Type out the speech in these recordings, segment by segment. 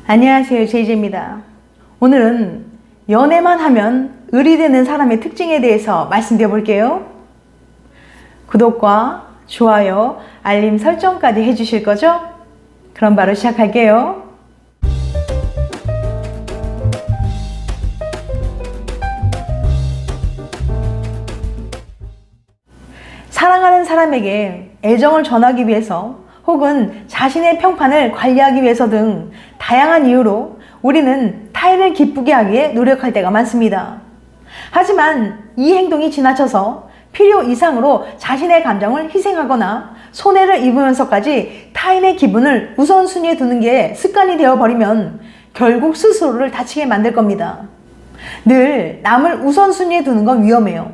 안녕하세요, 제이제입니다. 오늘은 연애만 하면 을이 되는 사람의 특징에 대해서 말씀드려 볼게요. 구독과 좋아요, 알림 설정까지 해주실 거죠? 그럼 바로 시작할게요. 사랑하는 사람에게 애정을 전하기 위해서 혹은 자신의 평판을 관리하기 위해서 등 다양한 이유로 우리는 타인을 기쁘게 하기에 노력할 때가 많습니다. 하지만 이 행동이 지나쳐서 필요 이상으로 자신의 감정을 희생하거나 손해를 입으면서까지 타인의 기분을 우선순위에 두는 게 습관이 되어버리면 결국 스스로를 다치게 만들 겁니다. 늘 남을 우선순위에 두는 건 위험해요.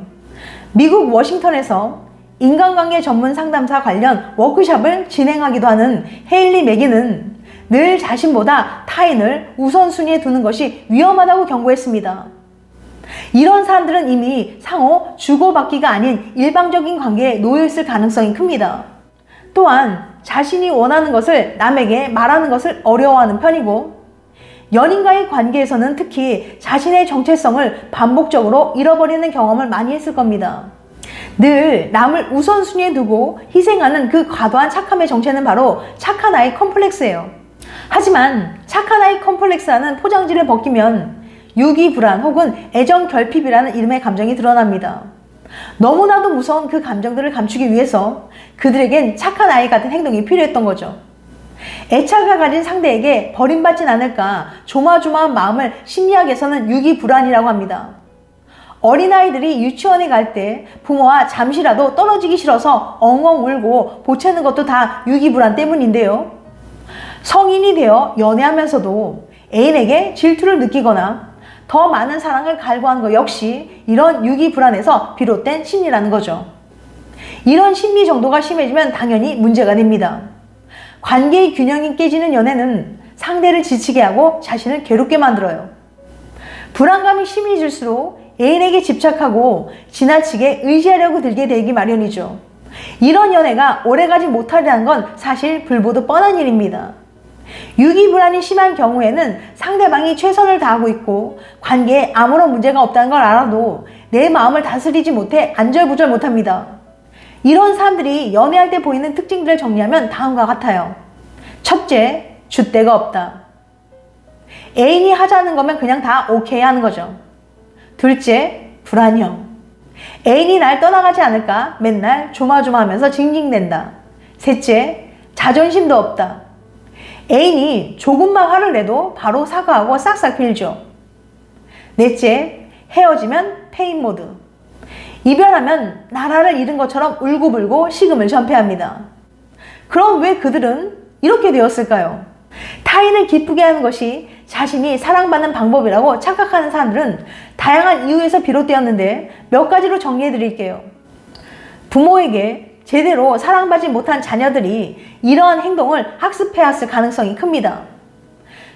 미국 워싱턴에서 인간관계 전문 상담사 관련 워크숍을 진행하기도 하는 헤일리 맥기는 늘 자신보다 타인을 우선순위에 두는 것이 위험하다고 경고했습니다. 이런 사람들은 이미 상호 주고받기가 아닌 일방적인 관계에 놓여 있을 가능성이 큽니다. 또한 자신이 원하는 것을 남에게 말하는 것을 어려워하는 편이고, 연인과의 관계에서는 특히 자신의 정체성을 반복적으로 잃어버리는 경험을 많이 했을 겁니다. 늘 남을 우선순위에 두고 희생하는 그 과도한 착함의 정체는 바로 착한 아이 컴플렉스예요. 하지만 착한 아이 컴플렉스라는 포장지를 벗기면 유기불안 혹은 애정 결핍이라는 이름의 감정이 드러납니다. 너무나도 무서운 그 감정들을 감추기 위해서 그들에겐 착한 아이 같은 행동이 필요했던 거죠. 애착을 가진 상대에게 버림받진 않을까 조마조마한 마음을 심리학에서는 유기불안이라고 합니다. 어린아이들이 유치원에 갈 때 부모와 잠시라도 떨어지기 싫어서 엉엉 울고 보채는 것도 다 유기불안 때문인데요. 성인이 되어 연애하면서도 애인에게 질투를 느끼거나 더 많은 사랑을 갈구하는 것 역시 이런 유기불안에서 비롯된 심리라는 거죠. 이런 심리 정도가 심해지면 당연히 문제가 됩니다. 관계의 균형이 깨지는 연애는 상대를 지치게 하고 자신을 괴롭게 만들어요. 불안감이 심해질수록 애인에게 집착하고 지나치게 의지하려고 들게 되기 마련이죠. 이런 연애가 오래가지 못하리라는 건 사실 불보듯 뻔한 일입니다. 유기불안이 심한 경우에는 상대방이 최선을 다하고 있고 관계에 아무런 문제가 없다는 걸 알아도 내 마음을 다스리지 못해 안절부절 못합니다. 이런 사람들이 연애할 때 보이는 특징들을 정리하면 다음과 같아요. 첫째, 줏대가 없다. 애인이 하자는 거면 그냥 다 오케이 하는 거죠. 둘째, 불안형. 애인이 날 떠나가지 않을까 맨날 조마조마하면서 징징댄다. 셋째, 자존심도 없다. 애인이 조금만 화를 내도 바로 사과하고 싹싹 빌죠. 넷째, 헤어지면 페인 모드. 이별하면 나라를 잃은 것처럼 울고불고 식음을 전폐합니다. 그럼 왜 그들은 이렇게 되었을까요? 타인을 기쁘게 하는 것이 자신이 사랑받는 방법이라고 착각하는 사람들은 다양한 이유에서 비롯되었는데 몇 가지로 정리해 드릴게요. 부모에게 제대로 사랑받지 못한 자녀들이 이러한 행동을 학습해왔을 가능성이 큽니다.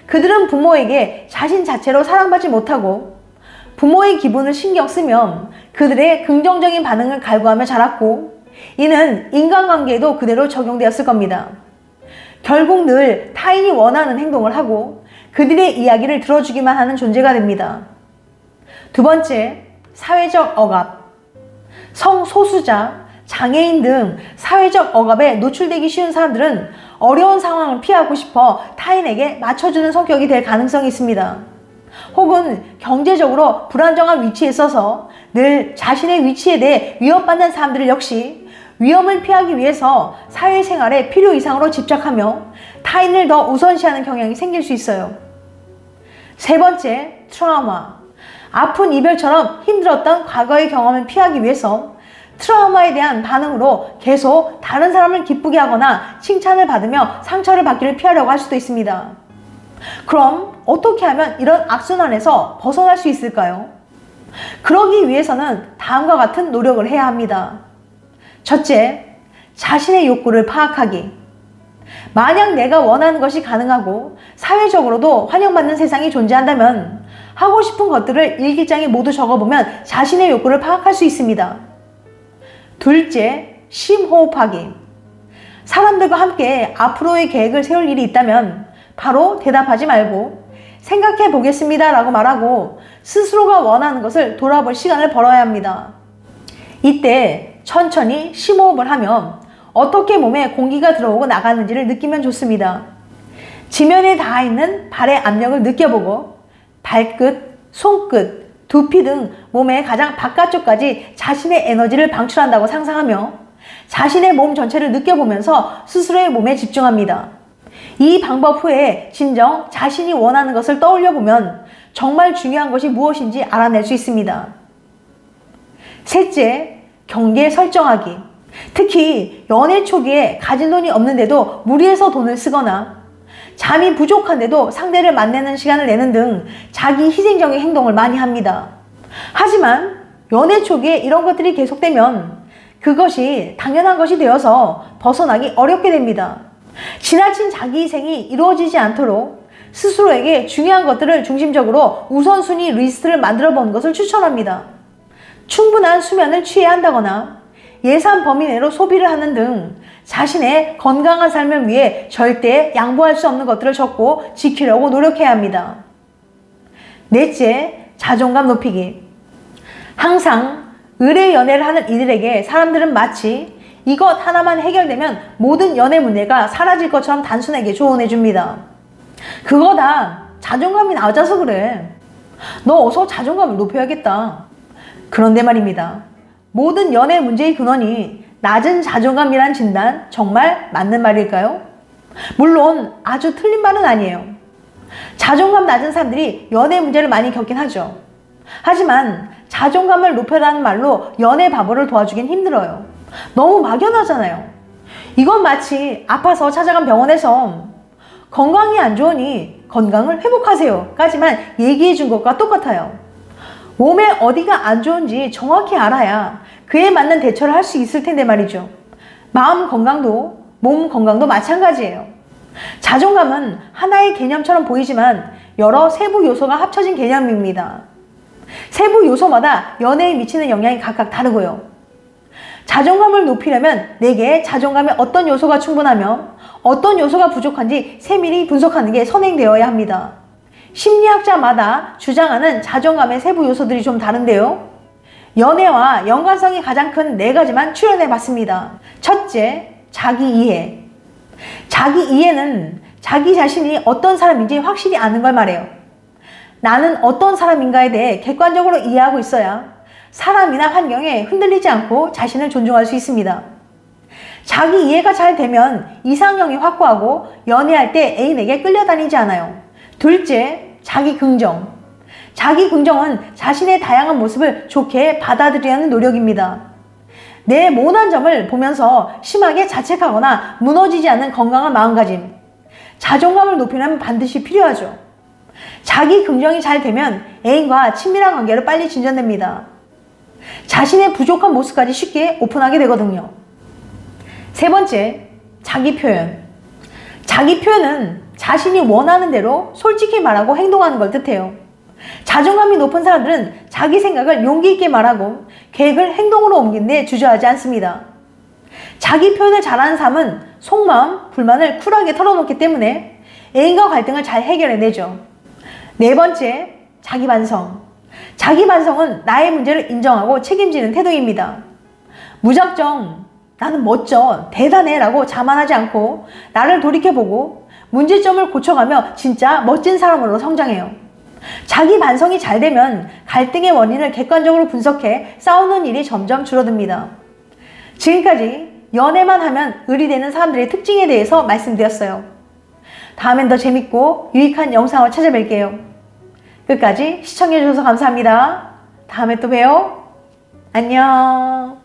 그들은 부모에게 자신 자체로 사랑받지 못하고 부모의 기분을 신경 쓰며 그들의 긍정적인 반응을 갈구하며 자랐고, 이는 인간관계에도 그대로 적용되었을 겁니다. 결국 늘 타인이 원하는 행동을 하고 그들의 이야기를 들어주기만 하는 존재가 됩니다. 두 번째, 사회적 억압. 성소수자, 장애인 등 사회적 억압에 노출되기 쉬운 사람들은 어려운 상황을 피하고 싶어 타인에게 맞춰주는 성격이 될 가능성이 있습니다. 혹은 경제적으로 불안정한 위치에 있어서 늘 자신의 위치에 대해 위협받는 사람들 역시 위험을 피하기 위해서 사회생활에 필요 이상으로 집착하며 타인을 더 우선시하는 경향이 생길 수 있어요. 세 번째, 트라우마. 아픈 이별처럼 힘들었던 과거의 경험을 피하기 위해서 트라우마에 대한 반응으로 계속 다른 사람을 기쁘게 하거나 칭찬을 받으며 상처를 받기를 피하려고 할 수도 있습니다. 그럼 어떻게 하면 이런 악순환에서 벗어날 수 있을까요? 그러기 위해서는 다음과 같은 노력을 해야 합니다. 첫째, 자신의 욕구를 파악하기. 만약 내가 원하는 것이 가능하고 사회적으로도 환영받는 세상이 존재한다면 하고 싶은 것들을 일기장에 모두 적어보면 자신의 욕구를 파악할 수 있습니다. 둘째, 심호흡하기. 사람들과 함께 앞으로의 계획을 세울 일이 있다면 바로 대답하지 말고 생각해 보겠습니다 라고 말하고 스스로가 원하는 것을 돌아볼 시간을 벌어야 합니다. 이때 천천히 심호흡을 하며 어떻게 몸에 공기가 들어오고 나가는지를 느끼면 좋습니다. 지면에 닿아 있는 발의 압력을 느껴보고 발끝, 손끝, 두피 등 몸의 가장 바깥쪽까지 자신의 에너지를 방출한다고 상상하며 자신의 몸 전체를 느껴보면서 스스로의 몸에 집중합니다. 이 방법 후에 진정 자신이 원하는 것을 떠올려 보면 정말 중요한 것이 무엇인지 알아낼 수 있습니다. 셋째, 경계 설정하기. 특히 연애 초기에 가진 돈이 없는데도 무리해서 돈을 쓰거나 잠이 부족한데도 상대를 만나는 시간을 내는 등 자기 희생적인 행동을 많이 합니다. 하지만 연애 초기에 이런 것들이 계속되면 그것이 당연한 것이 되어서 벗어나기 어렵게 됩니다. 지나친 자기 희생이 이루어지지 않도록 스스로에게 중요한 것들을 중심적으로 우선순위 리스트를 만들어 보는 것을 추천합니다. 충분한 수면을 취해야 한다거나 예산 범위 내로 소비를 하는 등 자신의 건강한 삶을 위해 절대 양보할 수 없는 것들을 적고 지키려고 노력해야 합니다. 넷째, 자존감 높이기. 항상 의뢰 연애를 하는 이들에게 사람들은 마치 이것 하나만 해결되면 모든 연애 문제가 사라질 것처럼 단순하게 조언해줍니다. 그거 다 자존감이 낮아서 그래. 너 어서 자존감을 높여야겠다. 그런데 말입니다. 모든 연애 문제의 근원이 낮은 자존감이란 진단 정말 맞는 말일까요? 물론 아주 틀린 말은 아니에요. 자존감 낮은 사람들이 연애 문제를 많이 겪긴 하죠. 하지만 자존감을 높여라는 말로 연애 바보를 도와주긴 힘들어요. 너무 막연하잖아요. 이건 마치 아파서 찾아간 병원에서 건강이 안 좋으니 건강을 회복하세요 까지만 얘기해 준 것과 똑같아요. 몸에 어디가 안 좋은지 정확히 알아야 그에 맞는 대처를 할 수 있을 텐데 말이죠. 마음 건강도 몸 건강도 마찬가지예요. 자존감은 하나의 개념처럼 보이지만 여러 세부 요소가 합쳐진 개념입니다. 세부 요소마다 연애에 미치는 영향이 각각 다르고요. 자존감을 높이려면 내게 자존감의 어떤 요소가 충분하며 어떤 요소가 부족한지 세밀히 분석하는 게 선행되어야 합니다. 심리학자마다 주장하는 자존감의 세부 요소들이 좀 다른데요. 연애와 연관성이 가장 큰 4가지만 추려내 봤습니다. 첫째, 자기 이해. 자기 이해는 자기 자신이 어떤 사람인지 확실히 아는 걸 말해요. 나는 어떤 사람인가에 대해 객관적으로 이해하고 있어야 사람이나 환경에 흔들리지 않고 자신을 존중할 수 있습니다. 자기 이해가 잘 되면 이상형이 확고하고 연애할 때 애인에게 끌려다니지 않아요. 둘째, 자기 긍정. 자기 긍정은 자신의 다양한 모습을 좋게 받아들이려는 노력입니다. 내 모난 점을 보면서 심하게 자책하거나 무너지지 않는 건강한 마음가짐. 자존감을 높이려면 반드시 필요하죠. 자기 긍정이 잘 되면 애인과 친밀한 관계로 빨리 진전됩니다. 자신의 부족한 모습까지 쉽게 오픈하게 되거든요. 세 번째, 자기 표현. 자기 표현은 자신이 원하는 대로 솔직히 말하고 행동하는 걸 뜻해요. 자존감이 높은 사람들은 자기 생각을 용기 있게 말하고 계획을 행동으로 옮긴 데 주저하지 않습니다. 자기 표현을 잘하는 사람은 속마음, 불만을 쿨하게 털어놓기 때문에 애인과 갈등을 잘 해결해내죠. 네 번째, 자기 반성. 자기 반성은 나의 문제를 인정하고 책임지는 태도입니다. 무작정 나는 멋져, 대단해 라고 자만하지 않고 나를 돌이켜보고 문제점을 고쳐가며 진짜 멋진 사람으로 성장해요. 자기 반성이 잘 되면 갈등의 원인을 객관적으로 분석해 싸우는 일이 점점 줄어듭니다. 지금까지 연애만 하면 을이 되는 사람들의 특징에 대해서 말씀드렸어요. 다음엔 더 재밌고 유익한 영상을 찾아뵐게요. 끝까지 시청해주셔서 감사합니다. 다음에 또 봬요. 안녕.